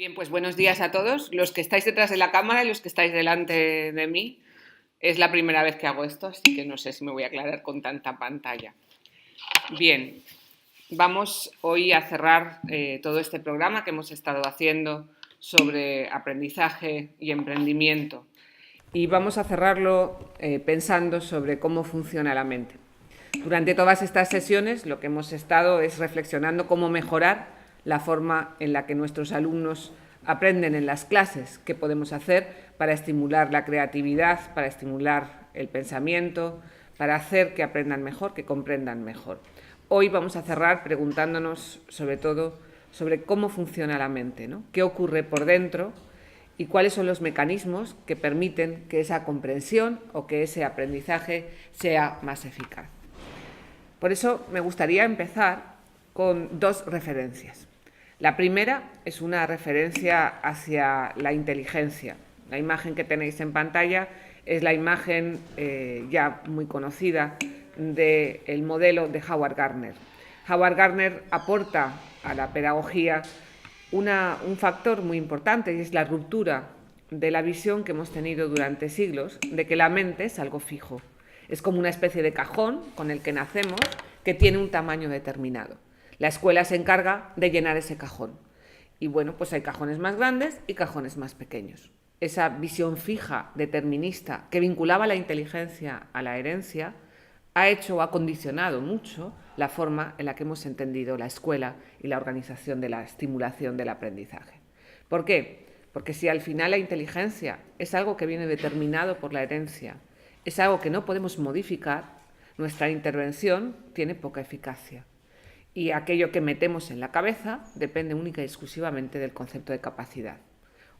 Bien, pues buenos días a todos, los que estáis detrás de la cámara y los que estáis delante de mí. Es la primera vez que hago esto, así que no sé si me voy a aclarar con tanta pantalla. Bien, vamos hoy a cerrar todo este programa que hemos estado haciendo sobre aprendizaje y emprendimiento. Y vamos a cerrarlo pensando sobre cómo funciona la mente. Durante todas estas sesiones lo que hemos estado es reflexionando cómo mejorar la forma en la que nuestros alumnos aprenden en las clases, qué podemos hacer para estimular la creatividad, para estimular el pensamiento, para hacer que aprendan mejor, que comprendan mejor. Hoy vamos a cerrar preguntándonos sobre todo sobre cómo funciona la mente, ¿no? ¿Qué ocurre por dentro? Y cuáles son los mecanismos que permiten que esa comprensión o que ese aprendizaje sea más eficaz. Por eso me gustaría empezar con dos referencias. La primera es una referencia hacia la inteligencia. La imagen que tenéis en pantalla es la imagen ya muy conocida del modelo de Howard Gardner. Howard Gardner aporta a la pedagogía un factor muy importante, y es la ruptura de la visión que hemos tenido durante siglos de que la mente es algo fijo. Es como una especie de cajón con el que nacemos que tiene un tamaño determinado. La escuela se encarga de llenar ese cajón. Y bueno, pues hay cajones más grandes y cajones más pequeños. Esa visión fija, determinista, que vinculaba la inteligencia a la herencia, ha hecho o ha condicionado mucho la forma en la que hemos entendido la escuela y la organización de la estimulación del aprendizaje. ¿Por qué? Porque si al final la inteligencia es algo que viene determinado por la herencia, es algo que no podemos modificar, nuestra intervención tiene poca eficacia. Y aquello que metemos en la cabeza depende única y exclusivamente del concepto de capacidad.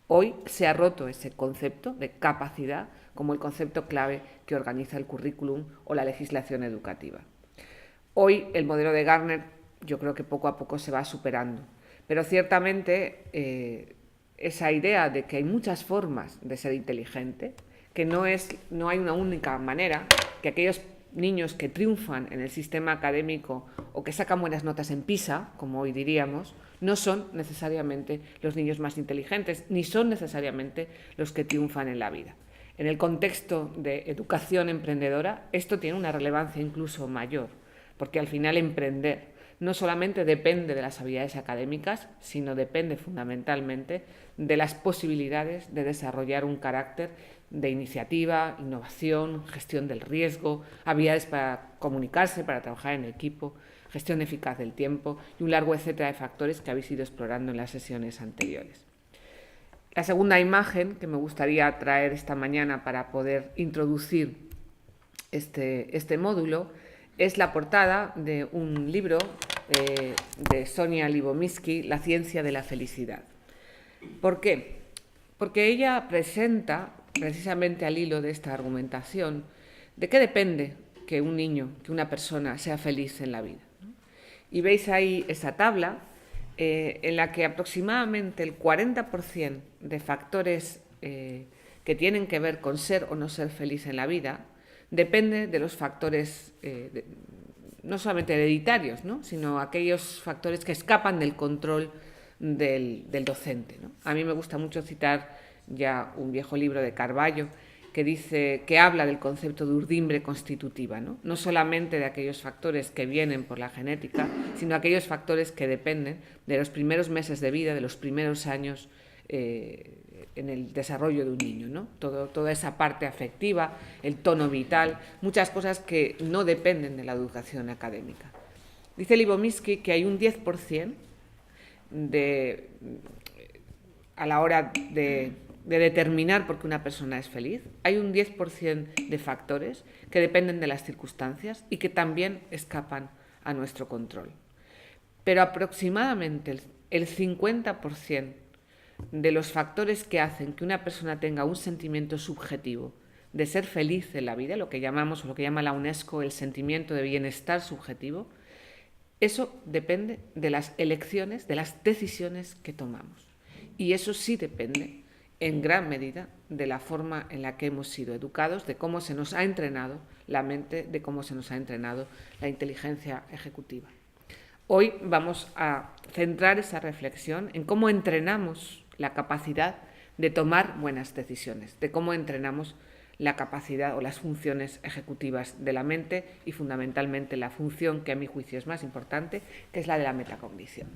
Hoy se ha roto ese concepto de capacidad como el concepto clave que organiza el currículum o la legislación educativa. Hoy el modelo de Gardner yo creo que poco a poco se va superando, pero ciertamente esa idea de que hay muchas formas de ser inteligente, que no hay una única manera, que aquellos niños que triunfan en el sistema académico o que sacan buenas notas en PISA, como hoy diríamos, no son necesariamente los niños más inteligentes, ni son necesariamente los que triunfan en la vida. En el contexto de educación emprendedora, esto tiene una relevancia incluso mayor, porque al final emprender no solamente depende de las habilidades académicas, sino depende fundamentalmente de las posibilidades de desarrollar un carácter de iniciativa, innovación, gestión del riesgo, habilidades para comunicarse, para trabajar en equipo, gestión eficaz del tiempo y un largo etcétera de factores que habéis ido explorando en las sesiones anteriores. La segunda imagen que me gustaría traer esta mañana para poder introducir este módulo es la portada de un libro de Sonia Lyubomirsky, La ciencia de la felicidad. ¿Por qué? Porque ella presenta, precisamente al hilo de esta argumentación, de qué depende que un niño, que una persona sea feliz en la vida. Y veis ahí esa tabla en la que aproximadamente el 40% de factores que tienen que ver con ser o no ser feliz en la vida depende de los factores no solamente hereditarios, ¿no?, sino aquellos factores que escapan del control del docente, ¿no? A mí me gusta mucho citar ya un viejo libro de Carballo que habla del concepto de urdimbre constitutiva, ¿no? No solamente de aquellos factores que vienen por la genética, sino aquellos factores que dependen de los primeros meses de vida, de los primeros años en el desarrollo de un niño, ¿no? Toda esa parte afectiva, el tono vital, muchas cosas que no dependen de la educación académica. Dice Lyubomirsky que hay un 10% a la hora de determinar por qué una persona es feliz, hay un 10% de factores que dependen de las circunstancias y que también escapan a nuestro control. Pero aproximadamente el 50% de los factores que hacen que una persona tenga un sentimiento subjetivo de ser feliz en la vida, lo que llamamos, o lo que llama la UNESCO, el sentimiento de bienestar subjetivo, eso depende de las elecciones, de las decisiones que tomamos. Y eso sí depende en gran medida de la forma en la que hemos sido educados, de cómo se nos ha entrenado la mente, de cómo se nos ha entrenado la inteligencia ejecutiva. Hoy vamos a centrar esa reflexión en cómo entrenamos la capacidad de tomar buenas decisiones, de cómo entrenamos la capacidad o las funciones ejecutivas de la mente y fundamentalmente la función que a mi juicio es más importante, que es la de la metacognición.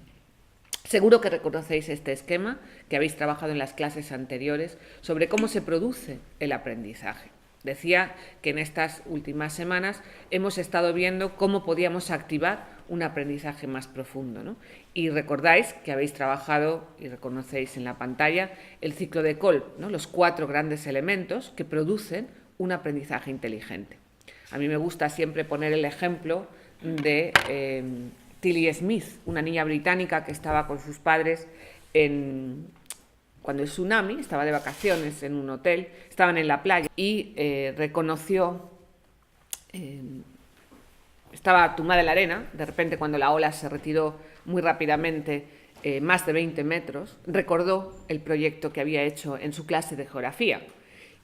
Seguro que reconocéis este esquema que habéis trabajado en las clases anteriores sobre cómo se produce el aprendizaje. Decía que en estas últimas semanas hemos estado viendo cómo podíamos activar un aprendizaje más profundo, ¿no? Y recordáis que habéis trabajado, y reconocéis en la pantalla, el ciclo de Kolb, ¿no? Los 4 grandes elementos que producen un aprendizaje inteligente. A mí me gusta siempre poner el ejemplo de Tilly Smith, una niña británica que estaba con sus padres cuando el tsunami, estaba de vacaciones en un hotel, estaban en la playa y reconoció, estaba tumbada en la arena, de repente cuando la ola se retiró muy rápidamente, más de 20 metros, recordó el proyecto que había hecho en su clase de geografía.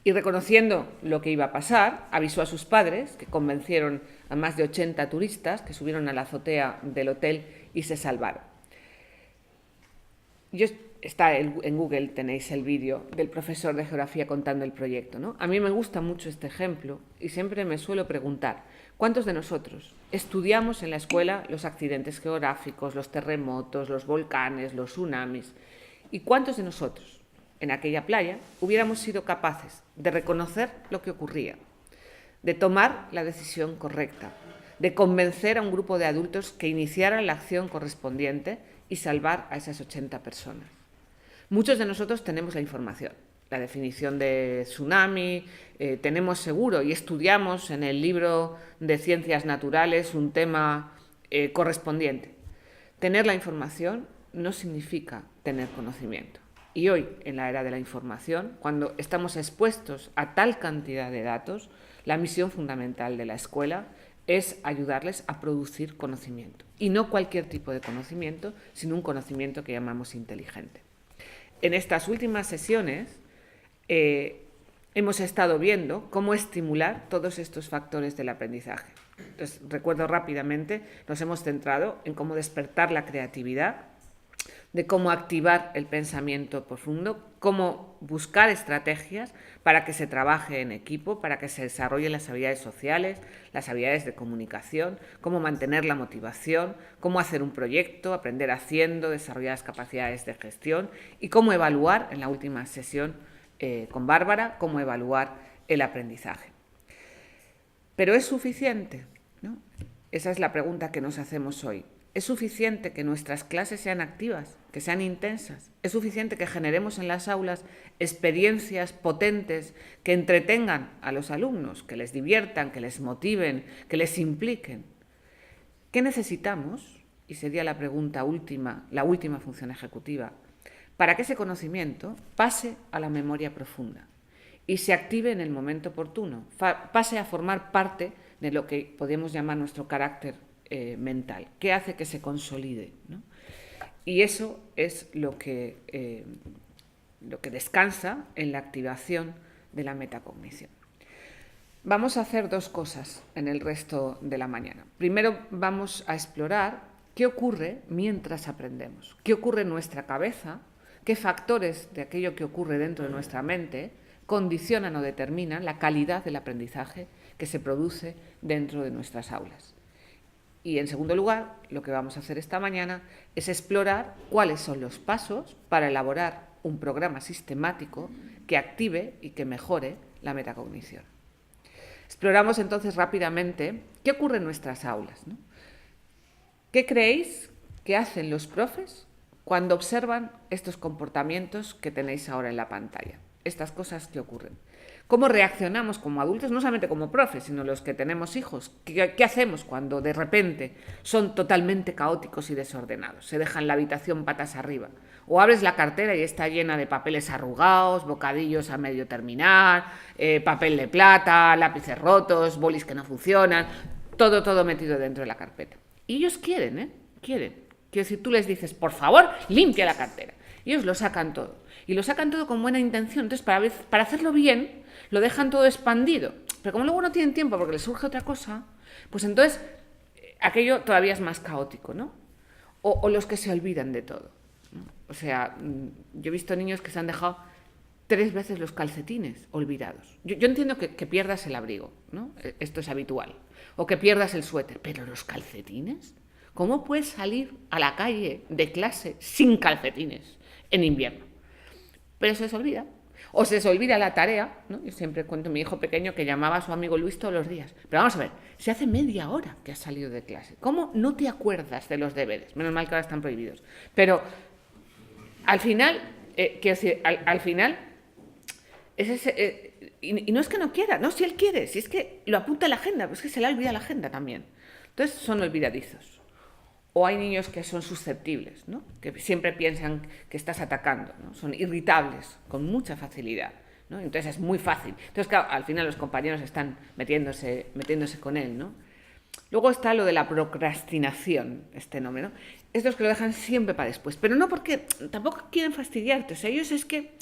Y reconociendo lo que iba a pasar, avisó a sus padres, que convencieron a más de 80 turistas que subieron a la azotea del hotel y se salvaron. Está en Google, tenéis el vídeo del profesor de geografía contando el proyecto, ¿no? A mí me gusta mucho este ejemplo y siempre me suelo preguntar, ¿cuántos de nosotros estudiamos en la escuela los accidentes geográficos, los terremotos, los volcanes, los tsunamis? ¿Y cuántos de nosotros en aquella playa hubiéramos sido capaces de reconocer lo que ocurría, de tomar la decisión correcta, de convencer a un grupo de adultos que iniciaran la acción correspondiente y salvar a esas 80 personas? Muchos de nosotros tenemos la información, la definición de tsunami, tenemos seguro y estudiamos en el libro de ciencias naturales un tema correspondiente. Tener la información no significa tener conocimiento. Y hoy, en la era de la información, cuando estamos expuestos a tal cantidad de datos, la misión fundamental de la escuela es ayudarles a producir conocimiento. Y no cualquier tipo de conocimiento, sino un conocimiento que llamamos inteligente. En estas últimas sesiones hemos estado viendo cómo estimular todos estos factores del aprendizaje. Entonces, recuerdo rápidamente, nos hemos centrado en cómo despertar la creatividad, de cómo activar el pensamiento profundo, cómo buscar estrategias para que se trabaje en equipo, para que se desarrollen las habilidades sociales, las habilidades de comunicación, cómo mantener la motivación, cómo hacer un proyecto, aprender haciendo, desarrollar las capacidades de gestión y cómo evaluar, en la última sesión con Bárbara, cómo evaluar el aprendizaje. ¿Pero es suficiente? ¿No? Esa es la pregunta que nos hacemos hoy. ¿Es suficiente que nuestras clases sean activas, que sean intensas? ¿Es suficiente que generemos en las aulas experiencias potentes que entretengan a los alumnos, que les diviertan, que les motiven, que les impliquen? ¿Qué necesitamos? Y sería la pregunta última, la última función ejecutiva, para que ese conocimiento pase a la memoria profunda y se active en el momento oportuno, pase a formar parte de lo que podemos llamar nuestro carácter mental, que hace que se consolide, ¿no? Y eso es lo que descansa en la activación de la metacognición. Vamos a hacer 2 cosas en el resto de la mañana. Primero vamos a explorar qué ocurre mientras aprendemos, qué ocurre en nuestra cabeza, qué factores de aquello que ocurre dentro de nuestra mente condicionan o determinan la calidad del aprendizaje que se produce dentro de nuestras aulas. Y en segundo lugar, lo que vamos a hacer esta mañana es explorar cuáles son los pasos para elaborar un programa sistemático que active y que mejore la metacognición. Exploramos entonces rápidamente qué ocurre en nuestras aulas, ¿no? ¿Qué creéis que hacen los profes cuando observan estos comportamientos que tenéis ahora en la pantalla? Estas cosas que ocurren. ¿Cómo reaccionamos como adultos, no solamente como profes, sino los que tenemos hijos? ¿Qué hacemos cuando de repente son totalmente caóticos y desordenados? Se dejan la habitación patas arriba. O abres la cartera y está llena de papeles arrugados, bocadillos a medio terminar, papel de plata, lápices rotos, bolis que no funcionan, todo metido dentro de la carpeta. Y ellos quieren. Quiero decir, tú les dices, por favor, limpia la cartera. Y ellos lo sacan todo. Y lo sacan todo con buena intención. Entonces, para hacerlo bien, lo dejan todo expandido. Pero como luego no tienen tiempo porque les surge otra cosa, pues entonces aquello todavía es más caótico, ¿no? O los que se olvidan de todo. ¿no? O sea, yo he visto niños que se han dejado 3 veces los calcetines olvidados. Yo entiendo que pierdas el abrigo, ¿no? Esto es habitual. O que pierdas el suéter. Pero los calcetines, ¿cómo puedes salir a la calle de clase sin calcetines en invierno? Pero se les olvida. O se les olvida la tarea, ¿no? Yo siempre cuento a mi hijo pequeño que llamaba a su amigo Luis todos los días. Pero vamos a ver, se hace media hora que has salido de clase. ¿Cómo no te acuerdas de los deberes? Menos mal que ahora están prohibidos. Pero al final, quiero decir, al final, y no es que no quiera, no, si él quiere, si es que lo apunta en la agenda, pues es que se le olvida la agenda también. Entonces son olvidadizos. O hay niños que son susceptibles, ¿no? Que siempre piensan que estás atacando, ¿no? Son irritables con mucha facilidad, ¿no? Entonces es muy fácil. Entonces, claro, al final los compañeros están metiéndose con él, ¿no? Luego está lo de la procrastinación, este nombre, ¿no? Estos que lo dejan siempre para después, pero no porque tampoco quieren fastidiarte, o sea, ellos es que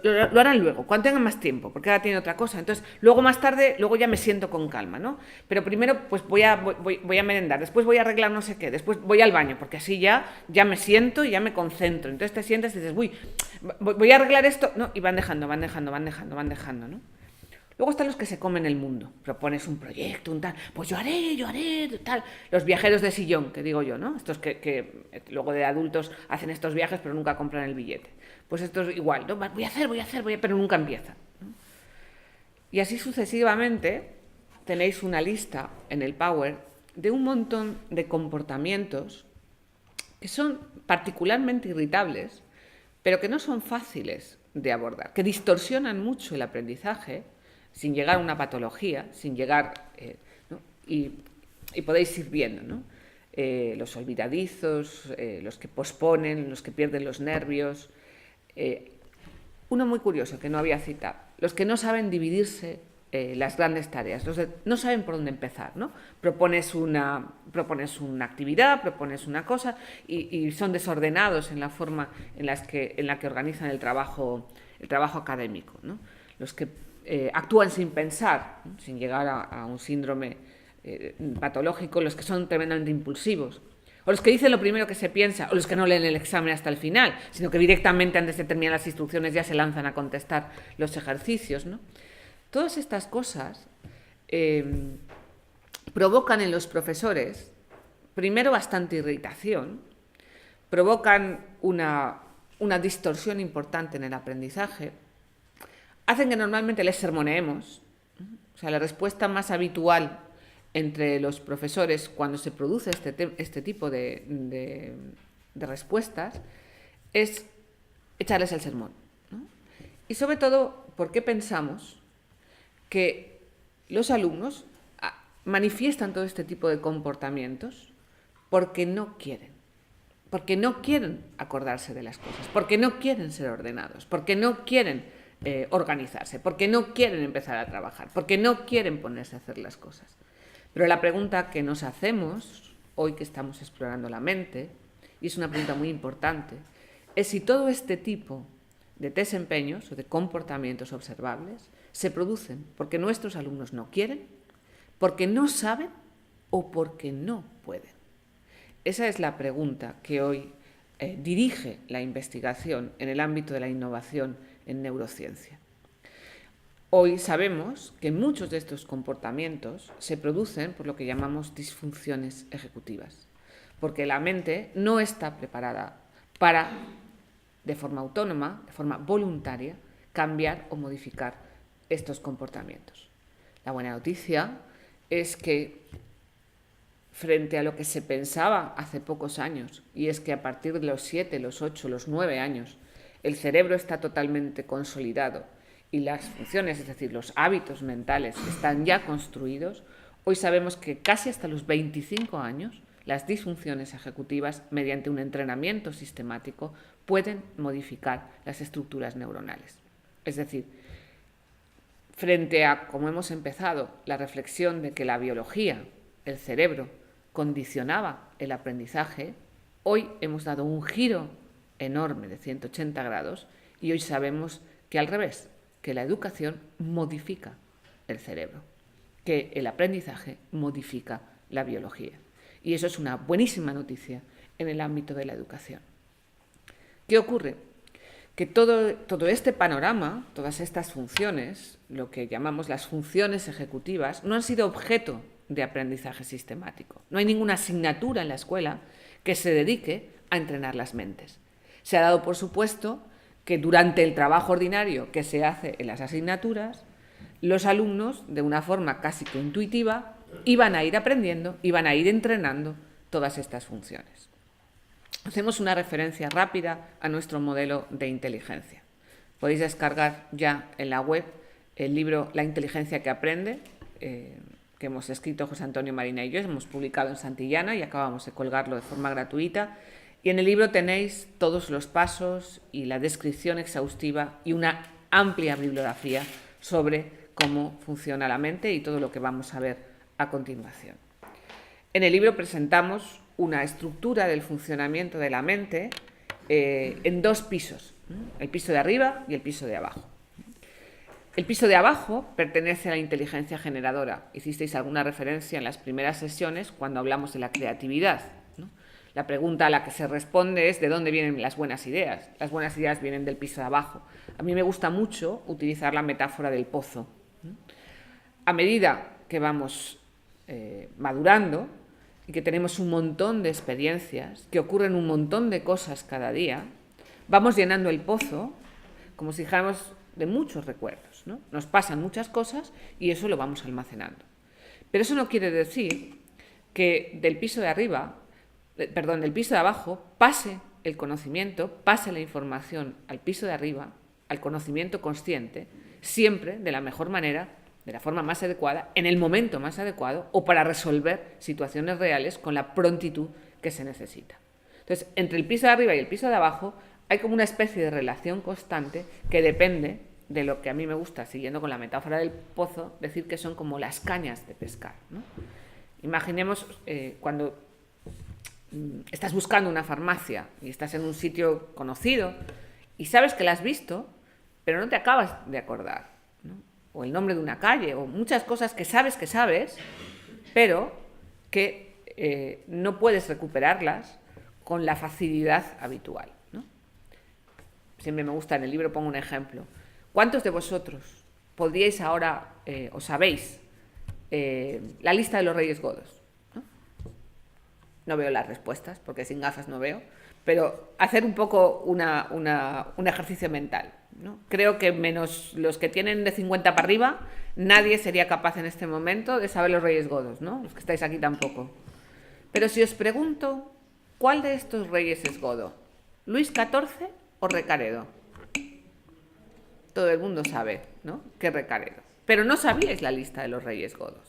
lo harán luego, cuando tengan más tiempo, porque ahora tienen otra cosa. Entonces, luego más tarde, luego ya me siento con calma, ¿no? Pero primero, pues voy a merendar, después voy a arreglar no sé qué, después voy al baño, porque así ya me siento y ya me concentro. Entonces te sientas y dices, uy, voy a arreglar esto, no, y van dejando, ¿no? Luego están los que se comen el mundo. Propones un proyecto, un tal, pues yo haré, tal. Los viajeros de sillón, que digo yo, ¿no? Estos que luego de adultos hacen estos viajes pero nunca compran el billete. Pues esto es igual, ¿no? Voy a hacer, pero nunca empiezan, ¿no? Y así sucesivamente tenéis una lista en el Power de un montón de comportamientos que son particularmente irritables, pero que no son fáciles de abordar, que distorsionan mucho el aprendizaje, sin llegar a una patología, sin llegar, ¿no? y podéis ir viendo, ¿no? Los olvidadizos, los que posponen, los que pierden los nervios. Uno muy curioso que no había citado, los que no saben dividirse las grandes tareas, no saben por dónde empezar, ¿no? Propones una actividad, propones una cosa y son desordenados en la forma en la que organizan el trabajo académico, ¿no? Los que actúan sin pensar, ¿no? Sin llegar a un síndrome patológico, los que son tremendamente impulsivos, o los que dicen lo primero que se piensa, o los que no leen el examen hasta el final, sino que directamente antes de terminar las instrucciones ya se lanzan a contestar los ejercicios, ¿no? Todas estas cosas provocan en los profesores, primero, bastante irritación, provocan una distorsión importante en el aprendizaje, hacen que normalmente les sermoneemos. O sea, la respuesta más habitual entre los profesores cuando se produce este tipo de respuestas es echarles el sermón, ¿no? Y sobre todo, ¿por qué pensamos que los alumnos manifiestan todo este tipo de comportamientos? Porque no quieren acordarse de las cosas, porque no quieren ser ordenados, porque no quieren organizarse, porque no quieren empezar a trabajar, porque no quieren ponerse a hacer las cosas. Pero la pregunta que nos hacemos hoy que estamos explorando la mente, y es una pregunta muy importante, es si todo este tipo de desempeños o de comportamientos observables se producen porque nuestros alumnos no quieren, porque no saben o porque no pueden. Esa es la pregunta que hoy dirige la investigación en el ámbito de la innovación en neurociencia. Hoy sabemos que muchos de estos comportamientos se producen por lo que llamamos disfunciones ejecutivas, porque la mente no está preparada para, de forma autónoma, de forma voluntaria, cambiar o modificar estos comportamientos. La buena noticia es que frente a lo que se pensaba hace pocos años, y es que a partir de los 7, los 8, los 9 años, el cerebro está totalmente consolidado y las funciones, es decir, los hábitos mentales están ya construidos, hoy sabemos que casi hasta los 25 años las disfunciones ejecutivas, mediante un entrenamiento sistemático, pueden modificar las estructuras neuronales. Es decir, frente a, como hemos empezado, la reflexión de que la biología, el cerebro, condicionaba el aprendizaje, hoy hemos dado un giro enorme de 180 grados y hoy sabemos que al revés, que la educación modifica el cerebro, que el aprendizaje modifica la biología. Y eso es una buenísima noticia en el ámbito de la educación. ¿Qué ocurre? Que todo este panorama, todas estas funciones, lo que llamamos las funciones ejecutivas, no han sido objeto de aprendizaje sistemático. No hay ninguna asignatura en la escuela que se dedique a entrenar las mentes. Se ha dado por supuesto que durante el trabajo ordinario que se hace en las asignaturas, los alumnos, de una forma casi que intuitiva, iban a ir aprendiendo, iban a ir entrenando todas estas funciones. Hacemos una referencia rápida a nuestro modelo de inteligencia. Podéis descargar ya en la web el libro La inteligencia que aprende, que hemos escrito José Antonio Marina y yo, hemos publicado en Santillana y acabamos de colgarlo de forma gratuita. Y en el libro tenéis todos los pasos y la descripción exhaustiva y una amplia bibliografía sobre cómo funciona la mente y todo lo que vamos a ver a continuación. En el libro presentamos una estructura del funcionamiento de la mente en dos pisos, el piso de arriba y el piso de abajo. El piso de abajo pertenece a la inteligencia generadora. Hicisteis alguna referencia en las primeras sesiones cuando hablamos de la creatividad, ¿no? La pregunta a la que se responde es ¿de dónde vienen las buenas ideas? Las buenas ideas vienen del piso de abajo. A mí me gusta mucho utilizar la metáfora del pozo. A medida que vamos madurando y que tenemos un montón de experiencias, que ocurren un montón de cosas cada día, vamos llenando el pozo como si dijéramos de muchos recuerdos, ¿no? Nos pasan muchas cosas y eso lo vamos almacenando. Pero eso no quiere decir que del piso de arriba, del piso de abajo, pase el conocimiento, pase la información al piso de arriba, al conocimiento consciente, siempre de la mejor manera, de la forma más adecuada, en el momento más adecuado o para resolver situaciones reales con la prontitud que se necesita. Entonces, entre el piso de arriba y el piso de abajo hay como una especie de relación constante que depende de lo que a mí me gusta, siguiendo con la metáfora del pozo, decir que son como las cañas de pescar, ¿no? Imaginemos cuando estás buscando una farmacia y estás en un sitio conocido y sabes que la has visto, pero no te acabas de acordar, ¿no? O el nombre de una calle, o muchas cosas que sabes, pero que no puedes recuperarlas con la facilidad habitual, ¿no? Siempre me gusta, en el libro pongo un ejemplo. ¿Cuántos de vosotros podríais ahora, o sabéis, la lista de los Reyes Godos? No veo las respuestas, porque sin gafas no veo, pero hacer un poco un ejercicio mental, ¿no? Creo que menos los que tienen de 50 para arriba, nadie sería capaz en este momento de saber los Reyes Godos, ¿no? Los que estáis aquí tampoco. Pero si os pregunto, ¿cuál de estos reyes es godo? ¿Luis XIV o Recaredo? Todo el mundo sabe, ¿no?, que Recaredo. Pero no sabíais la lista de los reyes godos,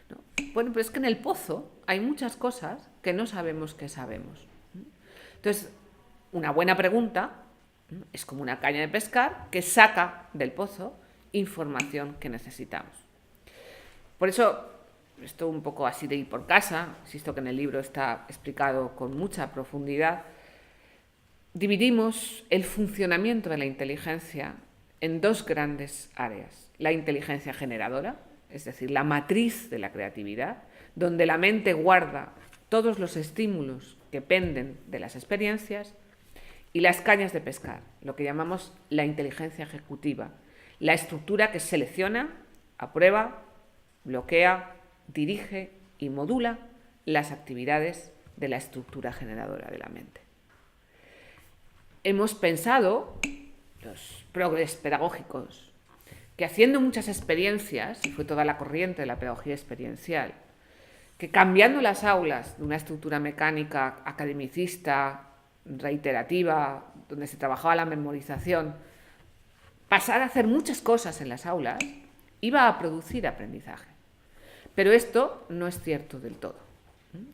¿no? Bueno, pero es que en el pozo hay muchas cosas que no sabemos que sabemos. Entonces, una buena pregunta es como una caña de pescar que saca del pozo información que necesitamos. Por eso, esto un poco así de ir por casa, insisto que en el libro está explicado con mucha profundidad, dividimos el funcionamiento de la inteligencia en dos grandes áreas. La inteligencia generadora, es decir, la matriz de la creatividad, donde la mente guarda todos los estímulos que penden de las experiencias, y las cañas de pescar, lo que llamamos la inteligencia ejecutiva, la estructura que selecciona, aprueba, bloquea, dirige y modula las actividades de la estructura generadora de la mente. Hemos pensado, los progres pedagógicos, que haciendo muchas experiencias, y fue toda la corriente de la pedagogía experiencial, que cambiando las aulas de una estructura mecánica academicista, reiterativa, donde se trabajaba la memorización, pasar a hacer muchas cosas en las aulas, iba a producir aprendizaje. Pero esto no es cierto del todo.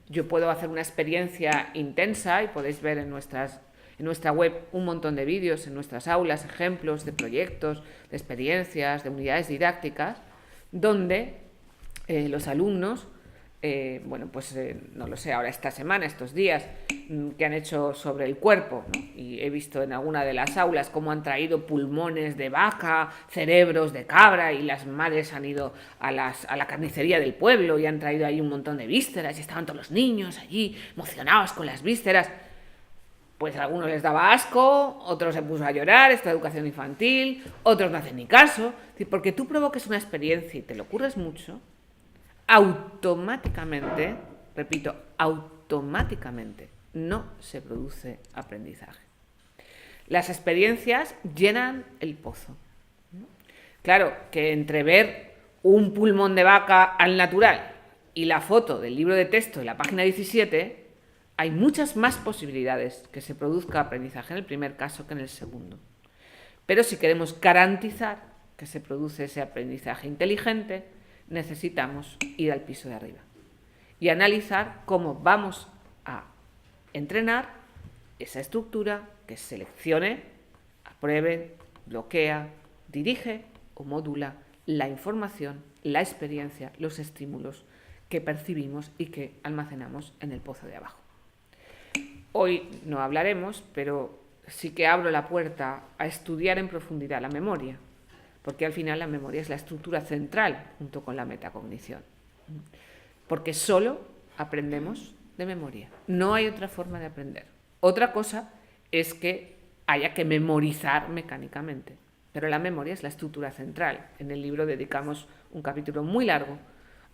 Yo puedo hacer una experiencia intensa, y podéis ver en nuestra web un montón de vídeos, en nuestras aulas, ejemplos de proyectos, de experiencias, de unidades didácticas, donde los alumnos, no lo sé, ahora esta semana, estos días, que han hecho sobre el cuerpo, ¿no? Y he visto en alguna de las aulas cómo han traído pulmones de vaca, cerebros de cabra, y las madres han ido a la carnicería del pueblo y han traído ahí un montón de vísceras, y estaban todos los niños allí emocionados con las vísceras. Pues a algunos les daba asco, otros se puso a llorar, esto de educación infantil, otros no hacen ni caso. Porque tú provoques una experiencia y te lo ocurres mucho, automáticamente, repito, automáticamente no se produce aprendizaje. Las experiencias llenan el pozo. Claro, que entre ver un pulmón de vaca al natural y la foto del libro de texto en la página 17, hay muchas más posibilidades que se produzca aprendizaje en el primer caso que en el segundo. Pero si queremos garantizar que se produce ese aprendizaje inteligente, necesitamos ir al piso de arriba y analizar cómo vamos a entrenar esa estructura que seleccione, apruebe, bloquea, dirige o modula la información, la experiencia, los estímulos que percibimos y que almacenamos en el pozo de abajo. Hoy no hablaremos, pero sí que abro la puerta a estudiar en profundidad la memoria, porque al final la memoria es la estructura central junto con la metacognición. Porque solo aprendemos de memoria, no hay otra forma de aprender. Otra cosa es que haya que memorizar mecánicamente, pero la memoria es la estructura central. En el libro dedicamos un capítulo muy largo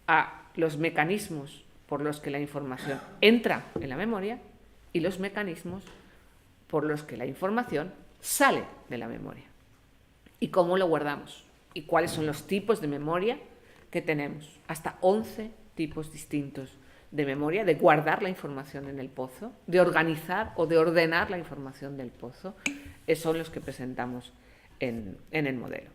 a los mecanismos por los que la información entra en la memoria y los mecanismos por los que la información sale de la memoria. ¿Y cómo lo guardamos? ¿Y cuáles son los tipos de memoria que tenemos? Hasta 11 tipos distintos de memoria, de guardar la información en el pozo, de organizar o de ordenar la información del pozo, son los que presentamos en el modelo.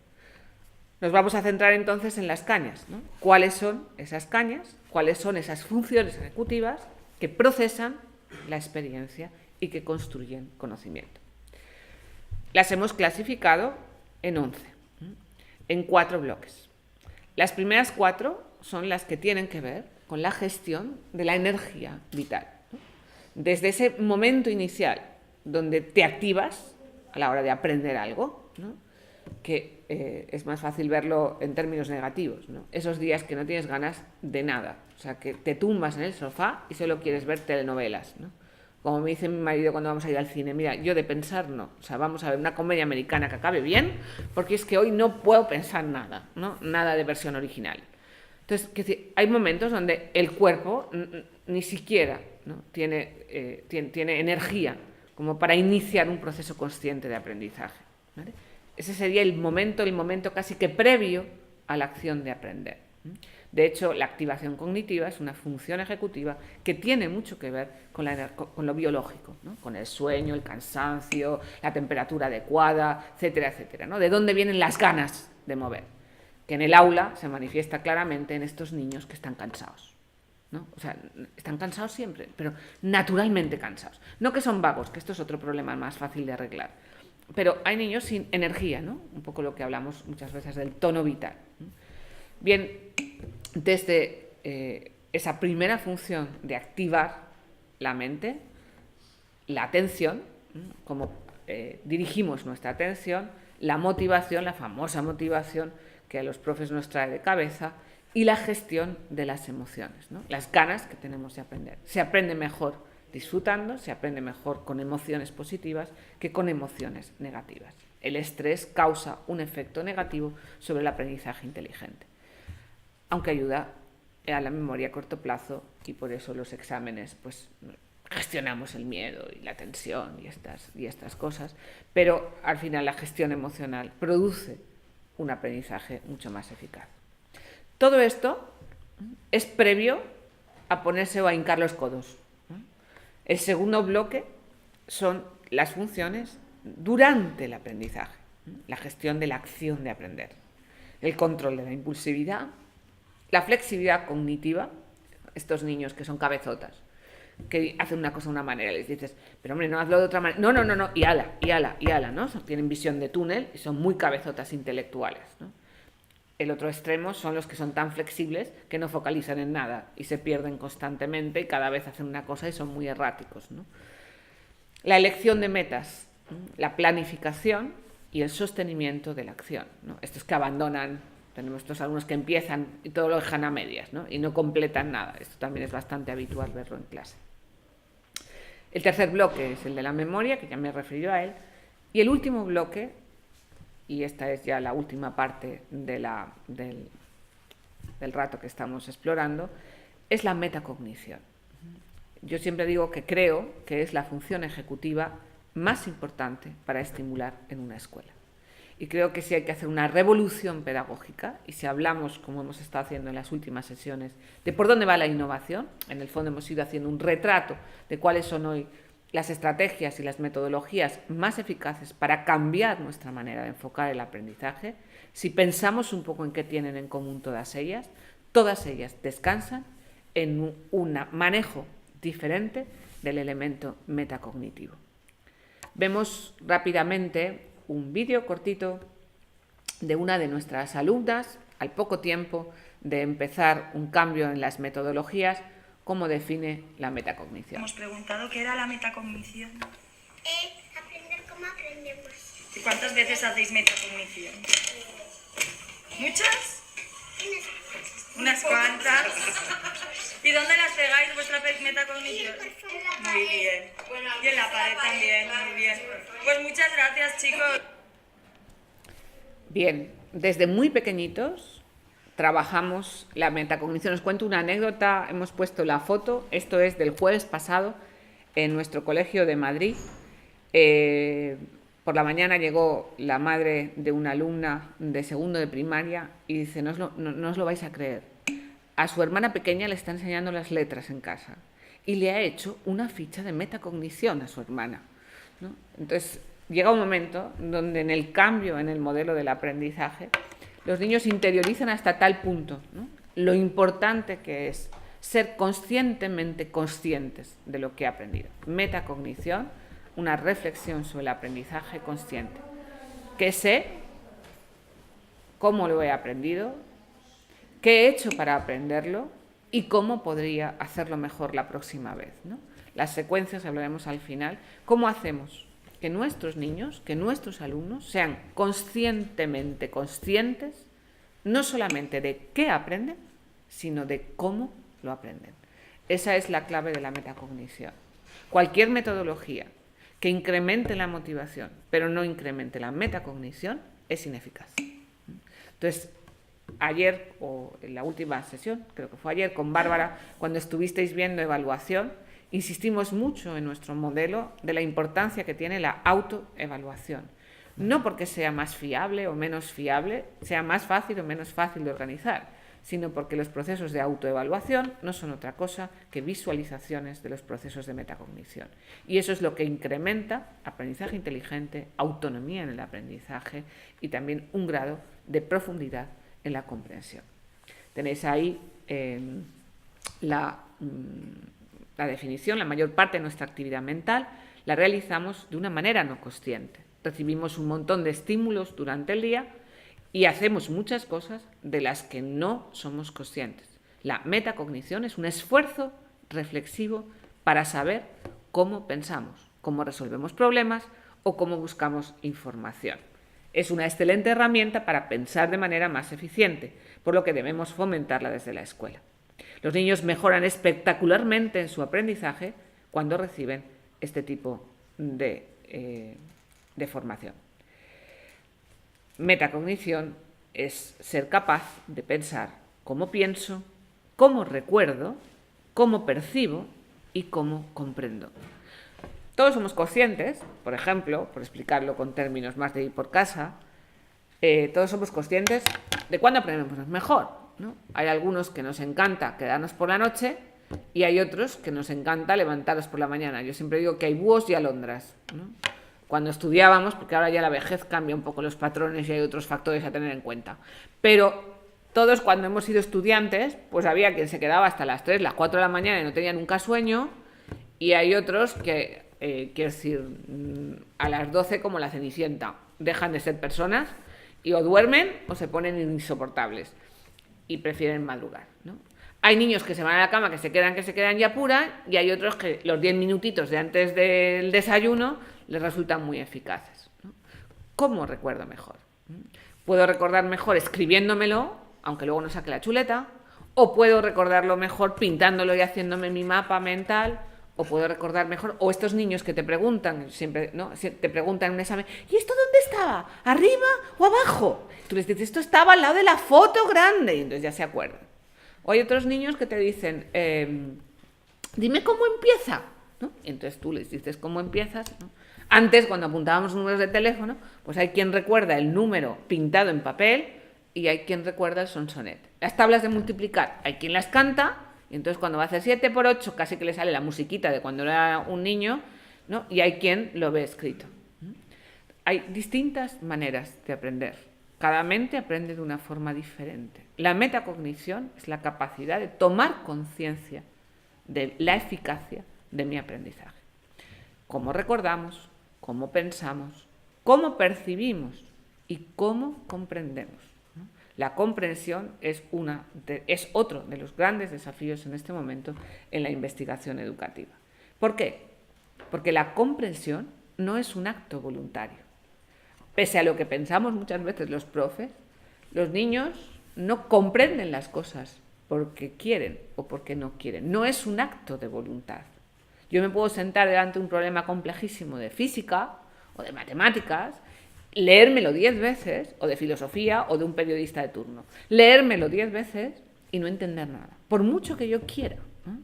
Nos vamos a centrar entonces en las cañas, ¿no? ¿Cuáles son esas cañas? ¿Cuáles son esas funciones ejecutivas que procesan la experiencia y que construyen conocimiento? Las hemos clasificado en 11, en 4 bloques. Las primeras 4 son las que tienen que ver con la gestión de la energía vital, ¿no? Desde ese momento inicial donde te activas a la hora de aprender algo, ¿no? Que es más fácil verlo en términos negativos, ¿no? Esos días que no tienes ganas de nada, o sea, que te tumbas en el sofá y solo quieres ver telenovelas, ¿no? Como me dice mi marido cuando vamos a ir al cine, mira, yo de pensar no, o sea, vamos a ver una comedia americana que acabe bien, porque es que hoy no puedo pensar nada, ¿no? Nada de versión original. Entonces, hay momentos donde el cuerpo ni siquiera, ¿no? tiene energía como para iniciar un proceso consciente de aprendizaje, ¿vale? Ese sería el momento casi que previo a la acción de aprender. De hecho, la activación cognitiva es una función ejecutiva que tiene mucho que ver con lo biológico, ¿no? Con el sueño, el cansancio, la temperatura adecuada, etcétera, etcétera, ¿no? De dónde vienen las ganas de mover, que en el aula se manifiesta claramente en estos niños que están cansados, ¿no? O sea, están cansados siempre, pero naturalmente cansados. No que son vagos, que esto es otro problema más fácil de arreglar. Pero hay niños sin energía, ¿no? Un poco lo que hablamos muchas veces del tono vital. Bien, desde esa primera función de activar la mente, la atención, como dirigimos nuestra atención, la motivación, la famosa motivación que a los profes nos trae de cabeza, y la gestión de las emociones, ¿no? Las ganas que tenemos de aprender. Se aprende mejor disfrutando, se aprende mejor con emociones positivas que con emociones negativas. El estrés causa un efecto negativo sobre el aprendizaje inteligente, aunque ayuda a la memoria a corto plazo, y por eso los exámenes pues gestionamos el miedo y la tensión y estas cosas, pero al final la gestión emocional produce un aprendizaje mucho más eficaz. Todo esto es previo a ponerse o a hincar los codos. El segundo bloque son las funciones durante el aprendizaje, la gestión de la acción de aprender, el control de la impulsividad, la flexibilidad cognitiva. Estos niños que son cabezotas, que hacen una cosa de una manera, les dices, pero hombre, no hazlo de otra manera, no, y ala, ¿no? Tienen visión de túnel y son muy cabezotas intelectuales, ¿no? El otro extremo son los que son tan flexibles que no focalizan en nada y se pierden constantemente y cada vez hacen una cosa y son muy erráticos, ¿no? La elección de metas, ¿no? La planificación y el sostenimiento de la acción, ¿no? Estos que abandonan, tenemos estos alumnos que empiezan y todo lo dejan a medias, ¿no? Y no completan nada. Esto también es bastante habitual verlo en clase. El tercer bloque es el de la memoria, que ya me he referido a él. Y el último bloque, y esta es ya la última parte del rato que estamos explorando, es la metacognición. Yo siempre digo que creo que es la función ejecutiva más importante para estimular en una escuela. Y creo que si hay que hacer una revolución pedagógica, y si hablamos, como hemos estado haciendo en las últimas sesiones, de por dónde va la innovación, en el fondo hemos ido haciendo un retrato de cuáles son hoy las estrategias y las metodologías más eficaces para cambiar nuestra manera de enfocar el aprendizaje, si pensamos un poco en qué tienen en común todas ellas descansan en un manejo diferente del elemento metacognitivo. Vemos rápidamente un vídeo cortito de una de nuestras alumnas, al poco tiempo de empezar un cambio en las metodologías, cómo define la metacognición. Hemos preguntado qué era la metacognición. Aprender cómo aprendemos. ¿Y cuántas veces hacéis metacognición? ¿Muchas? Unas cuantas. ¿Y dónde las pegáis vuestra metacognición? Muy bien. Y en la pared también, muy bien. Pues muchas gracias, chicos. Bien, desde muy pequeñitos trabajamos la metacognición. Os cuento una anécdota, hemos puesto la foto, esto es del jueves pasado en nuestro colegio de Madrid. Por la mañana llegó la madre de una alumna de segundo de primaria y dice, no os lo vais a creer, a su hermana pequeña le está enseñando las letras en casa y le ha hecho una ficha de metacognición a su hermana, ¿no? Entonces llega un momento donde en el cambio en el modelo del aprendizaje los niños interiorizan hasta tal punto, ¿no?, lo importante que es ser conscientemente conscientes de lo que ha aprendido. Metacognición, una reflexión sobre el aprendizaje consciente. ¿Qué sé? ¿Cómo lo he aprendido? ¿Qué he hecho para aprenderlo? ¿Y cómo podría hacerlo mejor la próxima vez, ¿no? Las secuencias hablaremos al final. ¿Cómo hacemos que nuestros niños, que nuestros alumnos sean conscientemente conscientes no solamente de qué aprenden, sino de cómo lo aprenden? Esa es la clave de la metacognición. Cualquier metodología que incremente la motivación, pero no incremente la metacognición, es ineficaz. Entonces, ayer, o en la última sesión, creo que fue ayer, con Bárbara, cuando estuvisteis viendo evaluación, insistimos mucho en nuestro modelo de la importancia que tiene la autoevaluación. No porque sea más fiable o menos fiable, sea más fácil o menos fácil de organizar, sino porque los procesos de autoevaluación no son otra cosa que visualizaciones de los procesos de metacognición. Y eso es lo que incrementa aprendizaje inteligente, autonomía en el aprendizaje y también un grado de profundidad en la comprensión. Tenéis ahí la definición. La mayor parte de nuestra actividad mental la realizamos de una manera no consciente. Recibimos un montón de estímulos durante el día y hacemos muchas cosas de las que no somos conscientes. La metacognición es un esfuerzo reflexivo para saber cómo pensamos, cómo resolvemos problemas o cómo buscamos información. Es una excelente herramienta para pensar de manera más eficiente, por lo que debemos fomentarla desde la escuela. Los niños mejoran espectacularmente en su aprendizaje cuando reciben este tipo de formación. Metacognición es ser capaz de pensar cómo pienso, cómo recuerdo, cómo percibo y cómo comprendo. Todos somos conscientes, por ejemplo, por explicarlo con términos más de ir por casa, todos somos conscientes de cuándo aprendemos mejor, ¿no? Hay algunos que nos encanta quedarnos por la noche y hay otros que nos encanta levantarnos por la mañana. Yo siempre digo que hay búhos y alondras, ¿no? Cuando estudiábamos, porque ahora ya la vejez cambia un poco los patrones y hay otros factores a tener en cuenta, pero todos cuando hemos sido estudiantes, pues había quien se quedaba hasta las 3, las 4 de la mañana y no tenía nunca sueño, y hay otros que, quiero decir, a las 12 como la Cenicienta, dejan de ser personas y o duermen o se ponen insoportables y prefieren madrugar, ¿no? Hay niños que se van a la cama, que se quedan y apuran, y hay otros que los 10 minutitos de antes del desayuno les resultan muy eficaces, ¿no? ¿Cómo recuerdo mejor? Puedo recordar mejor escribiéndomelo, aunque luego no saque la chuleta, o puedo recordarlo mejor pintándolo y haciéndome mi mapa mental, o puedo recordar mejor, o estos niños que te preguntan, siempre, ¿no? Te preguntan en un examen, ¿y esto dónde estaba? ¿Arriba o abajo? Tú les dices, esto estaba al lado de la foto grande, y entonces ya se acuerdan. O hay otros niños que te dicen, dime cómo empieza, ¿no? Y entonces tú les dices cómo empiezas, ¿no? Antes, cuando apuntábamos números de teléfono, pues hay quien recuerda el número pintado en papel y hay quien recuerda el sonsonet. Las tablas de multiplicar, hay quien las canta, y entonces cuando va a hacer 7 por 8 casi que le sale la musiquita de cuando era un niño, ¿no? Y hay quien lo ve escrito. Hay distintas maneras de aprender. Cada mente aprende de una forma diferente. La metacognición es la capacidad de tomar conciencia de la eficacia de mi aprendizaje. Cómo recordamos, cómo pensamos, cómo percibimos y cómo comprendemos. La comprensión es otro de los grandes desafíos en este momento en la investigación educativa. ¿Por qué? Porque la comprensión no es un acto voluntario. Pese a lo que pensamos muchas veces los profes, los niños no comprenden las cosas porque quieren o porque no quieren. No es un acto de voluntad. Yo me puedo sentar delante de un problema complejísimo de física o de matemáticas, leérmelo 10 veces, o de filosofía, o de un periodista de turno. Leérmelo 10 veces y no entender nada, por mucho que yo quiera, ¿no?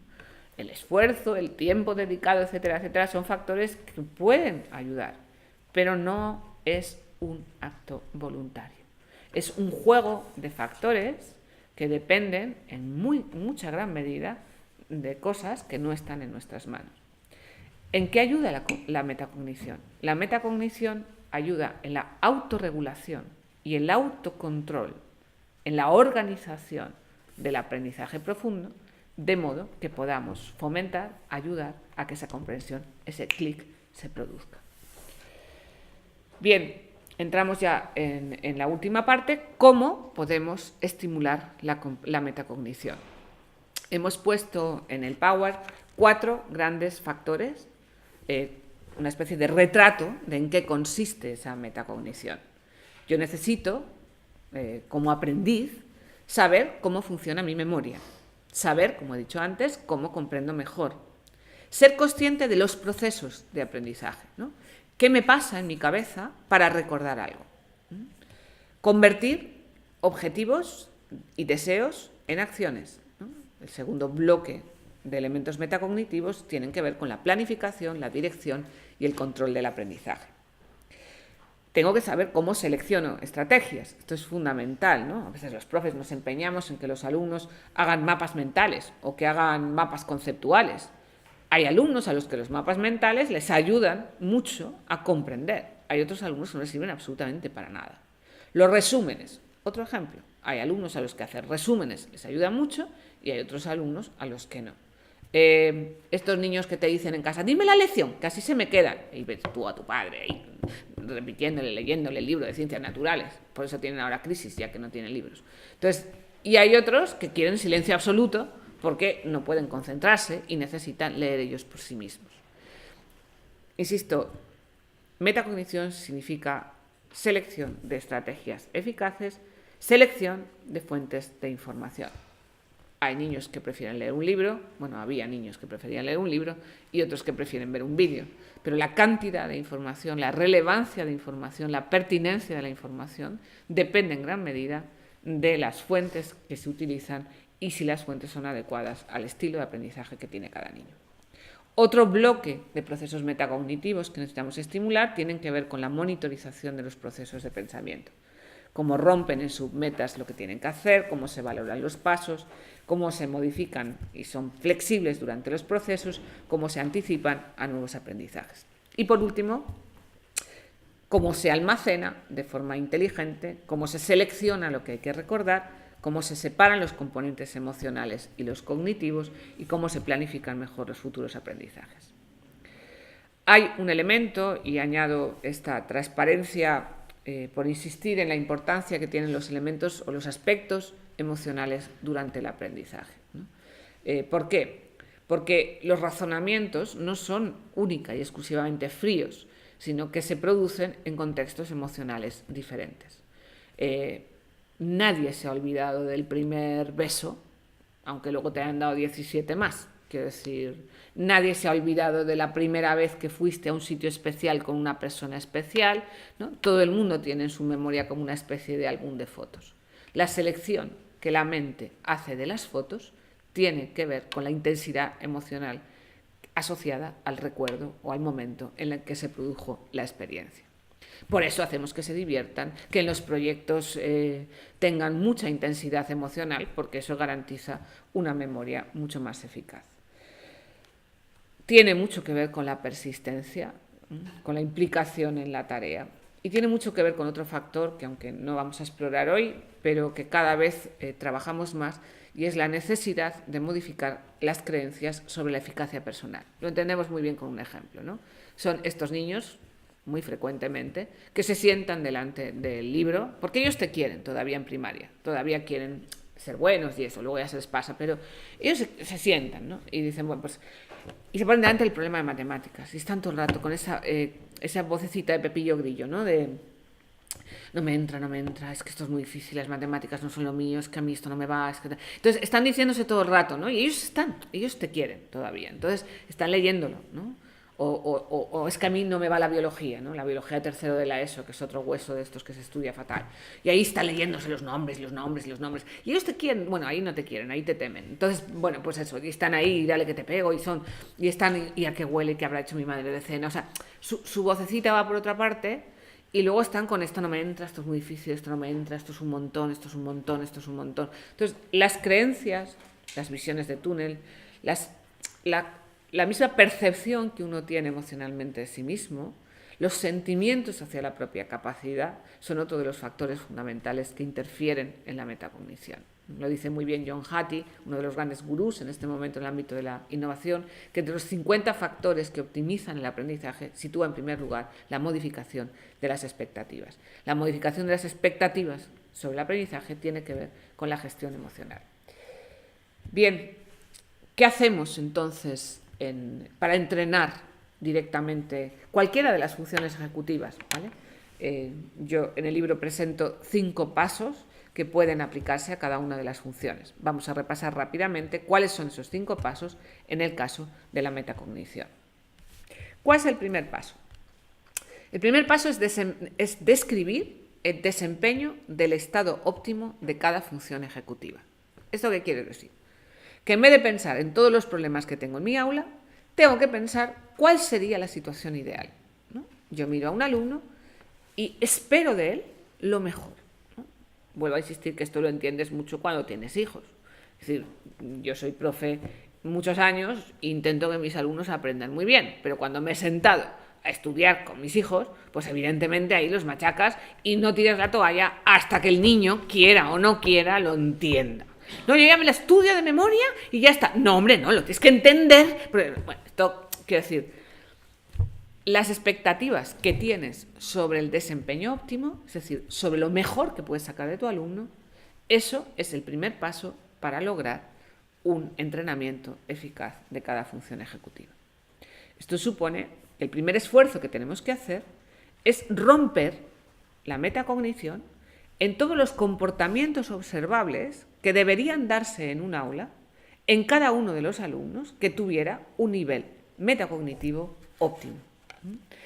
El esfuerzo, el tiempo dedicado, etcétera, etcétera, son factores que pueden ayudar, pero no es un acto voluntario. Es un juego de factores que dependen en mucha gran medida de cosas que no están en nuestras manos. ¿En qué ayuda la metacognición? La metacognición ayuda en la autorregulación y el autocontrol, en la organización del aprendizaje profundo, de modo que podamos fomentar, ayudar a que esa comprensión, ese clic, se produzca. Bien, entramos ya en la última parte, ¿cómo podemos estimular la metacognición? Hemos puesto en el Power 4 grandes factores, una especie de retrato de en qué consiste esa metacognición. Yo necesito, como aprendiz, saber cómo funciona mi memoria, saber, como he dicho antes, cómo comprendo mejor, ser consciente de los procesos de aprendizaje, ¿no? ¿Qué me pasa en mi cabeza para recordar algo? Convertir objetivos y deseos en acciones, ¿no? El segundo bloque de elementos metacognitivos tienen que ver con la planificación, la dirección y el control del aprendizaje. Tengo que saber cómo selecciono estrategias. Esto es fundamental, ¿no? A veces los profes nos empeñamos en que los alumnos hagan mapas mentales o que hagan mapas conceptuales. Hay alumnos a los que los mapas mentales les ayudan mucho a comprender. Hay otros alumnos que no les sirven absolutamente para nada. Los resúmenes, otro ejemplo. Hay alumnos a los que hacer resúmenes les ayuda mucho y hay otros alumnos a los que no. Estos niños que te dicen en casa, dime la lección, que así se me quedan. Y ves tú a tu padre ahí, repitiéndole, leyéndole el libro de ciencias naturales. Por eso tienen ahora crisis, ya que no tienen libros. Entonces, y hay otros que quieren silencio absoluto porque no pueden concentrarse y necesitan leer ellos por sí mismos. Insisto, metacognición significa selección de estrategias eficaces, selección de fuentes de información. Hay niños que prefieren leer un libro, había niños que preferían leer un libro y otros que prefieren ver un vídeo. Pero la cantidad de información, la relevancia de información, la pertinencia de la información depende en gran medida de las fuentes que se utilizan y si las fuentes son adecuadas al estilo de aprendizaje que tiene cada niño. Otro bloque de procesos metacognitivos que necesitamos estimular tienen que ver con la monitorización de los procesos de pensamiento. Cómo rompen en submetas lo que tienen que hacer, cómo se valoran los pasos, cómo se modifican y son flexibles durante los procesos, cómo se anticipan a nuevos aprendizajes. Y por último, cómo se almacena de forma inteligente, cómo se selecciona lo que hay que recordar, cómo se separan los componentes emocionales y los cognitivos y cómo se planifican mejor los futuros aprendizajes. Hay un elemento, y añado esta transparencia por insistir en la importancia que tienen los elementos o los aspectos emocionales durante el aprendizaje, ¿no? ¿Por qué? Porque los razonamientos no son única y exclusivamente fríos, sino que se producen en contextos emocionales diferentes. Nadie se ha olvidado del primer beso, aunque luego te hayan dado 17 más, Quiero decir, nadie se ha olvidado de la primera vez que fuiste a un sitio especial con una persona especial, ¿no? Todo el mundo tiene en su memoria como una especie de álbum de fotos. La selección que la mente hace de las fotos tiene que ver con la intensidad emocional asociada al recuerdo o al momento en el que se produjo la experiencia. Por eso hacemos que se diviertan, que en los proyectos tengan mucha intensidad emocional, porque eso garantiza una memoria mucho más eficaz. Tiene mucho que ver con la persistencia, con la implicación en la tarea, y tiene mucho que ver con otro factor que, aunque no vamos a explorar hoy, pero que cada vez trabajamos más, y es la necesidad de modificar las creencias sobre la eficacia personal. Lo entendemos muy bien con un ejemplo, ¿no? Son estos niños, muy frecuentemente, que se sientan delante del libro, porque ellos te quieren todavía en primaria, todavía quieren ser buenos y eso, luego ya se les pasa, pero ellos se sientan, ¿no? Y dicen, bueno, pues, y se ponen delante del problema de matemáticas, y están todo el rato con esa vocecita de Pepillo Grillo, ¿no? De, no me entra, es que esto es muy difícil, las matemáticas no son lo mío, es que a mí esto no me va, es que... Entonces están diciéndose todo el rato, ¿no? Y ellos te quieren todavía, entonces están leyéndolo, ¿no? O es que a mí no me va la biología, ¿no? La biología de tercero de la ESO, que es otro hueso de estos que se estudia fatal. Y ahí está leyéndose los nombres. Y ellos te quieren, bueno, ahí no te quieren, ahí te temen. Entonces, bueno, pues eso, y están ahí, y dale que te pego, y a qué huele, que habrá hecho mi madre de cena. O sea, su vocecita va por otra parte, y luego están con esto no me entra, esto es muy difícil, esto no me entra, esto es un montón, esto es un montón, esto es un montón. Entonces, las creencias, las visiones de túnel, la misma percepción que uno tiene emocionalmente de sí mismo, los sentimientos hacia la propia capacidad, son otro de los factores fundamentales que interfieren en la metacognición. Lo dice muy bien John Hattie, uno de los grandes gurús en este momento en el ámbito de la innovación, que entre los 50 factores que optimizan el aprendizaje sitúa en primer lugar la modificación de las expectativas. La modificación de las expectativas sobre el aprendizaje tiene que ver con la gestión emocional. Bien, ¿qué hacemos entonces para entrenar directamente cualquiera de las funciones ejecutivas? ¿Vale? Yo en el libro presento 5 pasos que pueden aplicarse a cada una de las funciones. Vamos a repasar rápidamente cuáles son esos 5 pasos en el caso de la metacognición. ¿Cuál es el primer paso? El primer paso es describir el desempeño del estado óptimo de cada función ejecutiva. ¿Esto qué quiere decir? Que en vez de pensar en todos los problemas que tengo en mi aula, tengo que pensar cuál sería la situación ideal, ¿no? Yo miro a un alumno y espero de él lo mejor, ¿no? Vuelvo a insistir que esto lo entiendes mucho cuando tienes hijos. Es decir, yo soy profe muchos años e intento que mis alumnos aprendan muy bien, pero cuando me he sentado a estudiar con mis hijos, pues evidentemente ahí los machacas y no tiras la toalla hasta que el niño, quiera o no quiera, lo entienda. No, yo ya me la estudio de memoria y ya está. No, hombre, no, lo tienes que entender. Pero, bueno, esto quiero decir, las expectativas que tienes sobre el desempeño óptimo, es decir, sobre lo mejor que puedes sacar de tu alumno, eso es el primer paso para lograr un entrenamiento eficaz de cada función ejecutiva. Esto supone que el primer esfuerzo que tenemos que hacer es romper la metacognición en todos los comportamientos observables que deberían darse en un aula en cada uno de los alumnos que tuviera un nivel metacognitivo óptimo.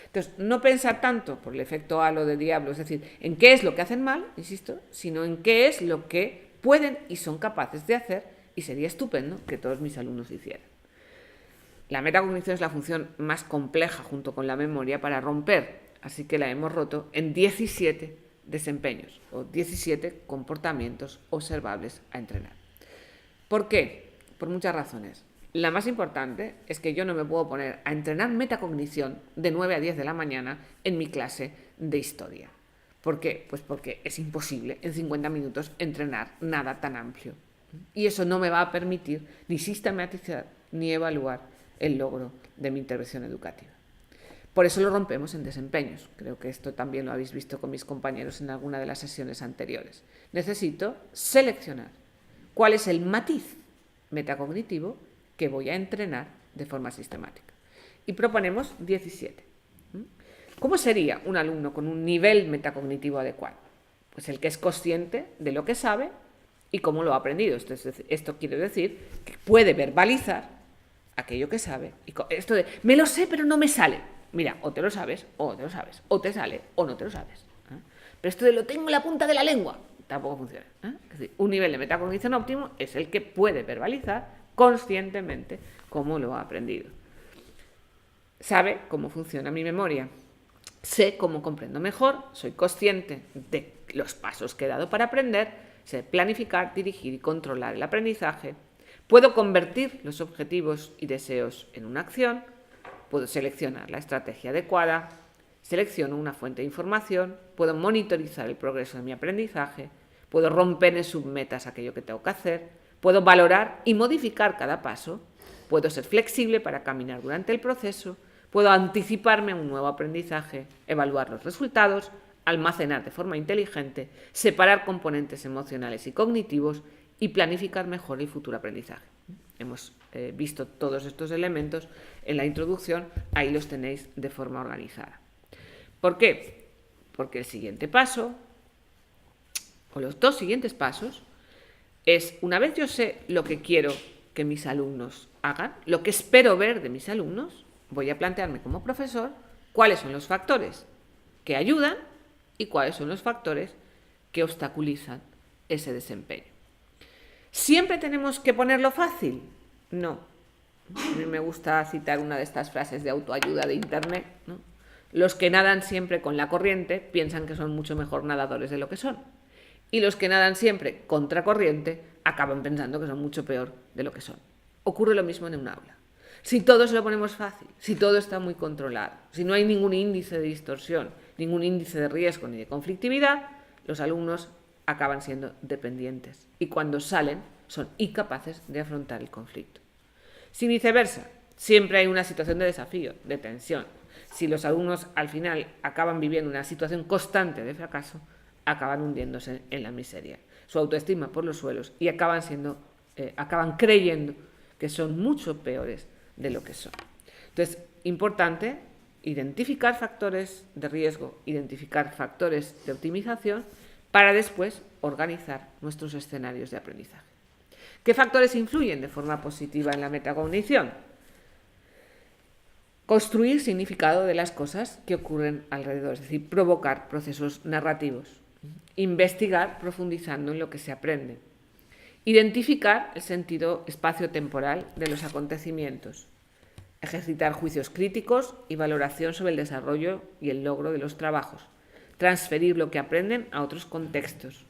Entonces, no pensar tanto por el efecto halo de Diablo, es decir, en qué es lo que hacen mal, insisto, sino en qué es lo que pueden y son capaces de hacer, y sería estupendo que todos mis alumnos hicieran. La metacognición es la función más compleja junto con la memoria para romper, así que la hemos roto en 17 desempeños o 17 comportamientos observables a entrenar. ¿Por qué? Por muchas razones. La más importante es que yo no me puedo poner a entrenar metacognición de 9 a 10 de la mañana en mi clase de historia. ¿Por qué? Pues porque es imposible en 50 minutos entrenar nada tan amplio. Y eso no me va a permitir ni sistematizar ni evaluar el logro de mi intervención educativa. Por eso lo rompemos en desempeños. Creo que esto también lo habéis visto con mis compañeros en alguna de las sesiones anteriores. Necesito seleccionar cuál es el matiz metacognitivo que voy a entrenar de forma sistemática. Y proponemos 17. ¿Cómo sería un alumno con un nivel metacognitivo adecuado? Pues el que es consciente de lo que sabe y cómo lo ha aprendido. Esto quiere decir que puede verbalizar aquello que sabe. Y esto de, me lo sé, pero no me sale. Mira, o te lo sabes, o te lo sabes, o te sale, o no te lo sabes. Pero esto de lo tengo en la punta de la lengua, tampoco funciona. Es decir, un nivel de metacognición óptimo es el que puede verbalizar conscientemente cómo lo ha aprendido. Sabe cómo funciona mi memoria. Sé cómo comprendo mejor, soy consciente de los pasos que he dado para aprender, sé planificar, dirigir y controlar el aprendizaje. Puedo convertir los objetivos y deseos en una acción, puedo seleccionar la estrategia adecuada, selecciono una fuente de información, puedo monitorizar el progreso de mi aprendizaje, puedo romper en submetas aquello que tengo que hacer, puedo valorar y modificar cada paso, puedo ser flexible para caminar durante el proceso, puedo anticiparme a un nuevo aprendizaje, evaluar los resultados, almacenar de forma inteligente, separar componentes emocionales y cognitivos y planificar mejor el futuro aprendizaje. Hemos visto todos estos elementos en la introducción, ahí los tenéis de forma organizada. ¿Por qué? Porque el siguiente paso, o los dos siguientes pasos, es una vez yo sé lo que quiero que mis alumnos hagan, lo que espero ver de mis alumnos, voy a plantearme como profesor cuáles son los factores que ayudan y cuáles son los factores que obstaculizan ese desempeño. ¿Siempre tenemos que ponerlo fácil? No. A mí me gusta citar una de estas frases de autoayuda de internet, ¿no? Los que nadan siempre con la corriente piensan que son mucho mejor nadadores de lo que son. Y los que nadan siempre contra corriente acaban pensando que son mucho peor de lo que son. Ocurre lo mismo en un aula. Si todo se lo ponemos fácil, si todo está muy controlado, si no hay ningún índice de distorsión, ningún índice de riesgo ni de conflictividad, los alumnos acaban siendo dependientes y cuando salen son incapaces de afrontar el conflicto. Si viceversa, siempre hay una situación de desafío, de tensión. Si los alumnos al final acaban viviendo una situación constante de fracaso, acaban hundiéndose en la miseria, su autoestima por los suelos y acaban creyendo que son mucho peores de lo que son. Entonces, importante identificar factores de riesgo, identificar factores de optimización para después organizar nuestros escenarios de aprendizaje. ¿Qué factores influyen de forma positiva en la metacognición? Construir significado de las cosas que ocurren alrededor, es decir, provocar procesos narrativos, investigar profundizando en lo que se aprende, identificar el sentido espacio-temporal de los acontecimientos, ejercitar juicios críticos y valoración sobre el desarrollo y el logro de los trabajos, transferir lo que aprenden a otros contextos,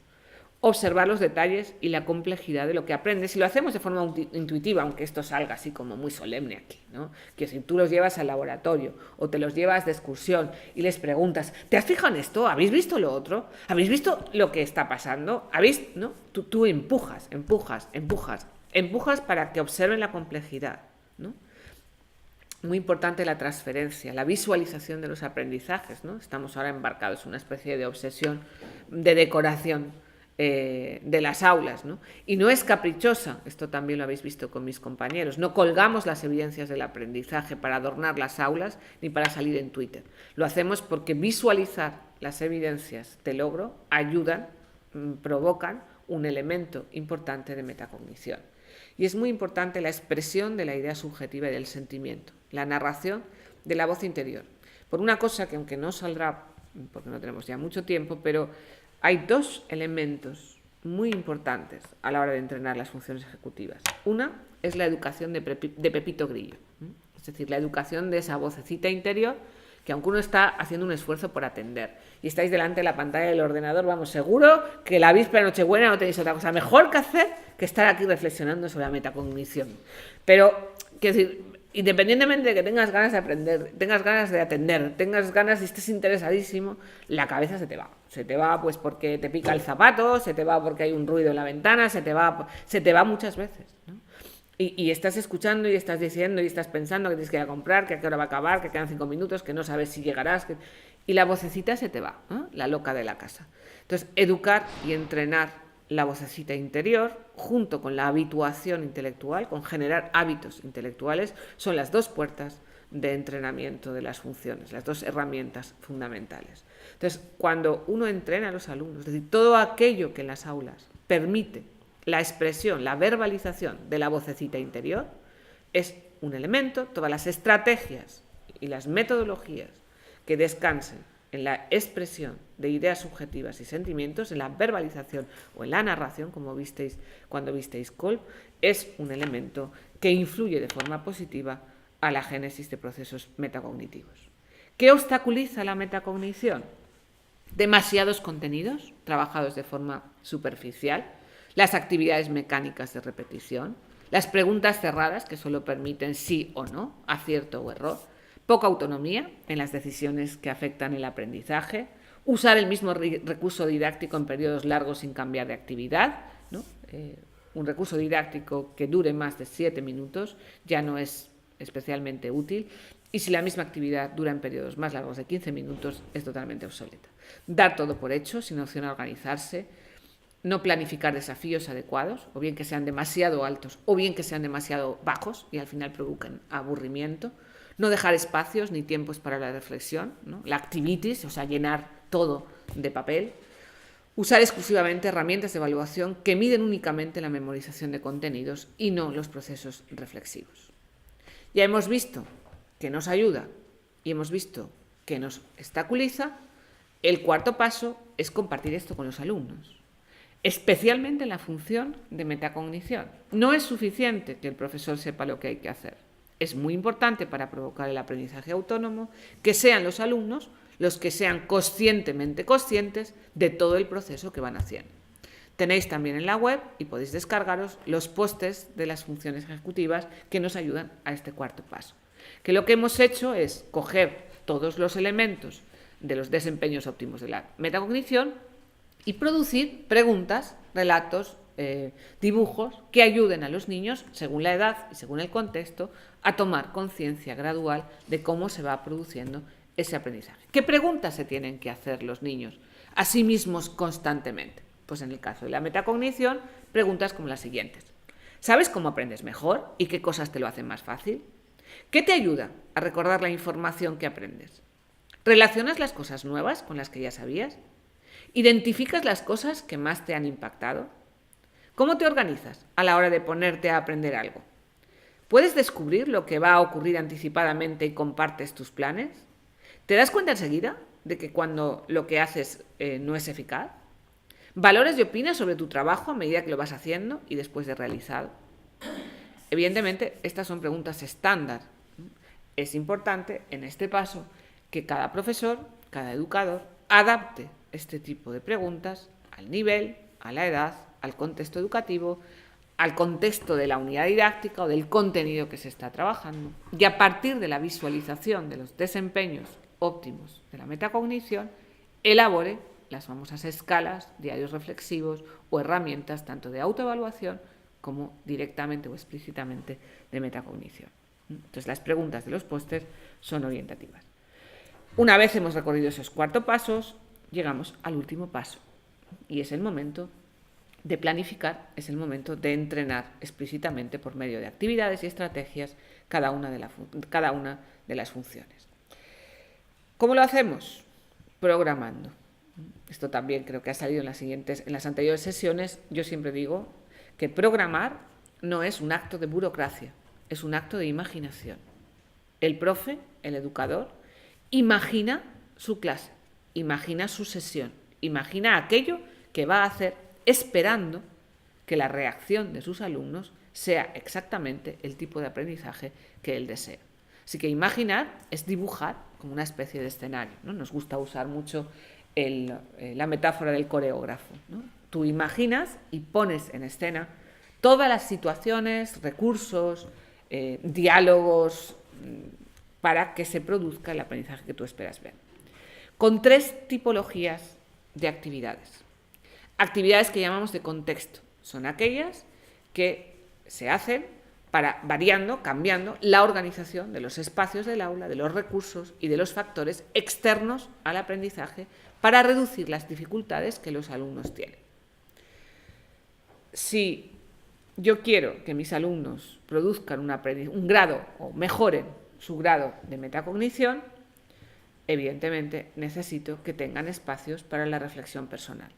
observar los detalles y la complejidad de lo que aprendes. Si lo hacemos de forma intuitiva, aunque esto salga así como muy solemne aquí, ¿no? Que si tú los llevas al laboratorio o te los llevas de excursión y les preguntas, ¿te has fijado en esto? ¿Habéis visto lo otro? ¿Habéis visto lo que está pasando? ¿No? Tú empujas para que observen la complejidad, ¿no? Muy importante la transferencia, la visualización de los aprendizajes, ¿no? Estamos ahora embarcados en una especie de obsesión de decoración de las aulas, ¿no? Y no es caprichosa, esto también lo habéis visto con mis compañeros, no colgamos las evidencias del aprendizaje para adornar las aulas ni para salir en Twitter. Lo hacemos porque visualizar las evidencias de logro ayudan, provocan un elemento importante de metacognición. Y es muy importante la expresión de la idea subjetiva y del sentimiento, la narración de la voz interior. Por una cosa que aunque no saldrá, porque no tenemos ya mucho tiempo, pero hay dos elementos muy importantes a la hora de entrenar las funciones ejecutivas. Una es la educación de Pepito Grillo, es decir, la educación de esa vocecita interior que aunque uno está haciendo un esfuerzo por atender y estáis delante de la pantalla del ordenador, vamos, seguro que la víspera de Nochebuena no tenéis otra cosa mejor que hacer que estar aquí reflexionando sobre la metacognición. Pero, quiero decir, independientemente de que tengas ganas de aprender, tengas ganas de atender, tengas ganas y estés interesadísimo, la cabeza se te va. Se te va pues porque te pica el zapato, se te va porque hay un ruido en la ventana, se te va muchas veces, ¿no? Y estás escuchando y estás diciendo y estás pensando que tienes que ir a comprar, que a qué hora va a acabar, que quedan 5 minutos, que no sabes si llegarás. Y la vocecita se te va, ¿no? La loca de la casa. Entonces, educar y entrenar la vocecita interior, junto con la habituación intelectual, con generar hábitos intelectuales, son las dos puertas de entrenamiento de las funciones, las dos herramientas fundamentales. Entonces, cuando uno entrena a los alumnos, es decir, todo aquello que en las aulas permite la expresión, la verbalización de la vocecita interior, es un elemento, todas las estrategias y las metodologías que descansen en la expresión de ideas subjetivas y sentimientos, en la verbalización o en la narración, como visteis cuando visteis Kolb, es un elemento que influye de forma positiva a la génesis de procesos metacognitivos. ¿Qué obstaculiza la metacognición? Demasiados contenidos trabajados de forma superficial, las actividades mecánicas de repetición, las preguntas cerradas que solo permiten sí o no, acierto o error, poca autonomía en las decisiones que afectan el aprendizaje, usar el mismo recurso didáctico en periodos largos sin cambiar de actividad, ¿no? Un recurso didáctico que dure más de 7 minutos ya no es especialmente útil, y si la misma actividad dura en periodos más largos de 15 minutos es totalmente obsoleta. Dar todo por hecho sin opción a organizarse, no planificar desafíos adecuados, o bien que sean demasiado altos o bien que sean demasiado bajos y al final provoquen aburrimiento, no dejar espacios ni tiempos para la reflexión, ¿no? La activities, o sea, llenar todo de papel, usar exclusivamente herramientas de evaluación que miden únicamente la memorización de contenidos y no los procesos reflexivos. Ya hemos visto que nos ayuda y hemos visto que nos obstaculiza. El cuarto paso es compartir esto con los alumnos, especialmente en la función de metacognición. No es suficiente que el profesor sepa lo que hay que hacer. Es muy importante para provocar el aprendizaje autónomo que sean los alumnos los que sean conscientemente conscientes de todo el proceso que van haciendo. Tenéis también en la web y podéis descargaros los pósters de las funciones ejecutivas que nos ayudan a este cuarto paso. Que lo que hemos hecho es coger todos los elementos de los desempeños óptimos de la metacognición y producir preguntas, relatos, dibujos que ayuden a los niños, según la edad y según el contexto, a tomar conciencia gradual de cómo se va produciendo ese aprendizaje. ¿Qué preguntas se tienen que hacer los niños a sí mismos constantemente? Pues en el caso de la metacognición, preguntas como las siguientes. ¿Sabes cómo aprendes mejor y qué cosas te lo hacen más fácil? ¿Qué te ayuda a recordar la información que aprendes? ¿Relacionas las cosas nuevas con las que ya sabías? ¿Identificas las cosas que más te han impactado? ¿Cómo te organizas a la hora de ponerte a aprender algo? ¿Puedes descubrir lo que va a ocurrir anticipadamente y compartes tus planes? ¿Te das cuenta enseguida de que cuando lo que haces no es eficaz? ¿Valoras y opinas sobre tu trabajo a medida que lo vas haciendo y después de realizado? Evidentemente, estas son preguntas estándar. Es importante en este paso que cada profesor, cada educador, adapte este tipo de preguntas al nivel, a la edad, al contexto educativo, al contexto de la unidad didáctica o del contenido que se está trabajando. Y a partir de la visualización de los desempeños óptimos de la metacognición, elabore las famosas escalas, diarios reflexivos o herramientas tanto de autoevaluación como directamente o explícitamente de metacognición. Entonces, las preguntas de los pósters son orientativas. Una vez hemos recorrido esos 4 pasos, llegamos al último paso y es el momento de planificar, es el momento de entrenar explícitamente por medio de actividades y estrategias cada una de las funciones. ¿Cómo lo hacemos? Programando. Esto también creo que ha salido en las anteriores sesiones. Yo siempre digo que programar no es un acto de burocracia, es un acto de imaginación. El profe, el educador, imagina su clase, imagina su sesión, imagina aquello que va a hacer esperando que la reacción de sus alumnos sea exactamente el tipo de aprendizaje que él desea. Así que imaginar es dibujar como una especie de escenario, ¿no? Nos gusta usar mucho la metáfora del coreógrafo, ¿no? Tú imaginas y pones en escena todas las situaciones, recursos, diálogos para que se produzca el aprendizaje que tú esperas ver. Con 3 tipologías de actividades. Actividades que llamamos de contexto. Son aquellas que se hacen para variando, cambiando la organización de los espacios del aula, de los recursos y de los factores externos al aprendizaje para reducir las dificultades que los alumnos tienen. Si yo quiero que mis alumnos produzcan un grado o mejoren su grado de metacognición, evidentemente necesito que tengan espacios para la reflexión personal.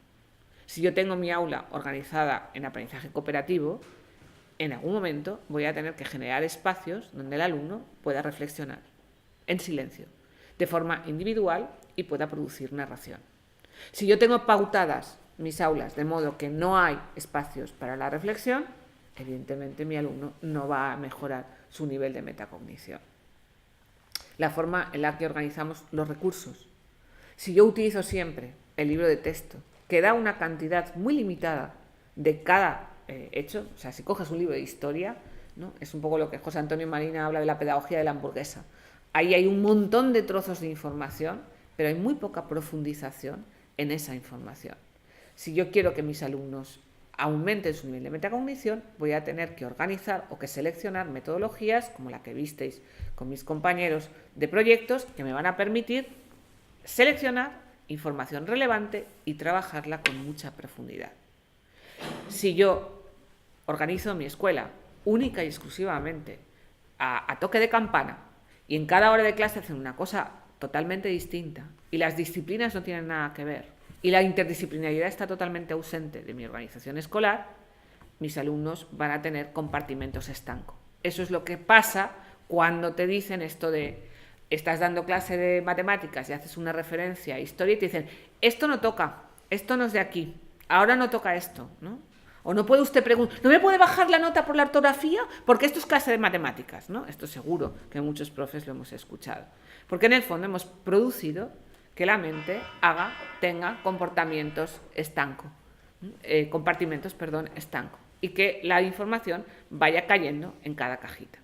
Si yo tengo mi aula organizada en aprendizaje cooperativo, en algún momento voy a tener que generar espacios donde el alumno pueda reflexionar en silencio, de forma individual y pueda producir narración. Si yo tengo pautadas mis aulas de modo que no hay espacios para la reflexión, evidentemente mi alumno no va a mejorar su nivel de metacognición. La forma en la que organizamos los recursos. Si yo utilizo siempre el libro de texto, que da una cantidad muy limitada de cada hecho, o sea, si coges un libro de historia, ¿no? Es un poco lo que José Antonio Marina habla de la pedagogía de la hamburguesa. Ahí hay un montón de trozos de información, pero hay muy poca profundización en esa información. Si yo quiero que mis alumnos aumenten su nivel de metacognición, voy a tener que organizar o que seleccionar metodologías como la que visteis con mis compañeros de proyectos, que me van a permitir seleccionar información relevante y trabajarla con mucha profundidad. Si yo organizo mi escuela única y exclusivamente a toque de campana y en cada hora de clase hacen una cosa totalmente distinta y las disciplinas no tienen nada que ver y la interdisciplinariedad está totalmente ausente de mi organización escolar, mis alumnos van a tener compartimentos estancos. Eso es lo que pasa cuando te dicen esto de estás dando clase de matemáticas y haces una referencia a historia y te dicen esto no toca, esto no es de aquí, ahora no toca esto, ¿no? O no puede usted preguntar, ¿no me puede bajar la nota por la ortografía? Porque esto es clase de matemáticas, ¿no? Esto seguro que muchos profes lo hemos escuchado. Porque en el fondo hemos producido que la mente tenga compartimentos estancos, y que la información vaya cayendo en cada cajita.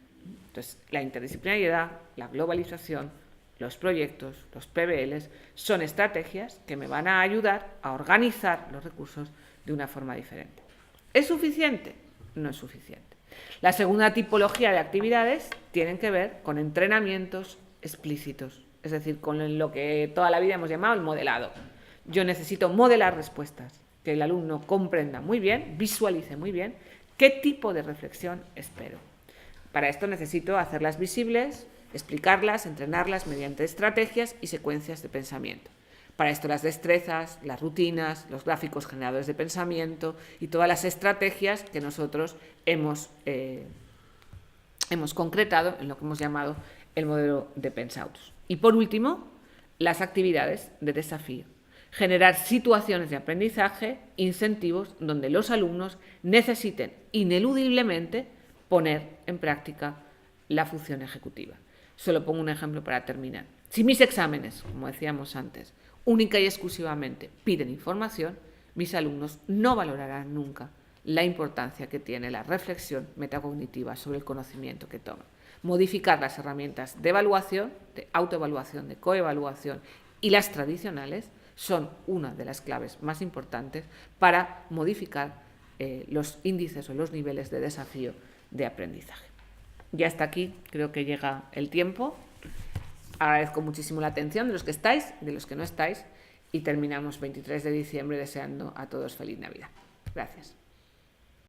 Entonces, la interdisciplinariedad, la globalización, los proyectos, los PBLs, son estrategias que me van a ayudar a organizar los recursos de una forma diferente. ¿Es suficiente? No es suficiente. La segunda tipología de actividades tienen que ver con entrenamientos explícitos, es decir, con lo que toda la vida hemos llamado el modelado. Yo necesito modelar respuestas, que el alumno comprenda muy bien, visualice muy bien qué tipo de reflexión espero. Para esto necesito hacerlas visibles, explicarlas, entrenarlas mediante estrategias y secuencias de pensamiento. Para esto las destrezas, las rutinas, los gráficos generadores de pensamiento y todas las estrategias que nosotros hemos concretado en lo que hemos llamado el modelo de Pensautos. Y por último, las actividades de desafío. Generar situaciones de aprendizaje, incentivos donde los alumnos necesiten ineludiblemente poner en práctica la función ejecutiva. Solo pongo un ejemplo para terminar. Si mis exámenes, como decíamos antes, única y exclusivamente piden información, mis alumnos no valorarán nunca la importancia que tiene la reflexión metacognitiva sobre el conocimiento que toman. Modificar las herramientas de evaluación, de autoevaluación, de coevaluación y las tradicionales son una de las claves más importantes para modificar los índices o los niveles de desafío de aprendizaje. Ya hasta aquí creo que llega el tiempo. Agradezco muchísimo la atención de los que estáis, de los que no estáis, y terminamos 23 de diciembre deseando a todos feliz Navidad. Gracias.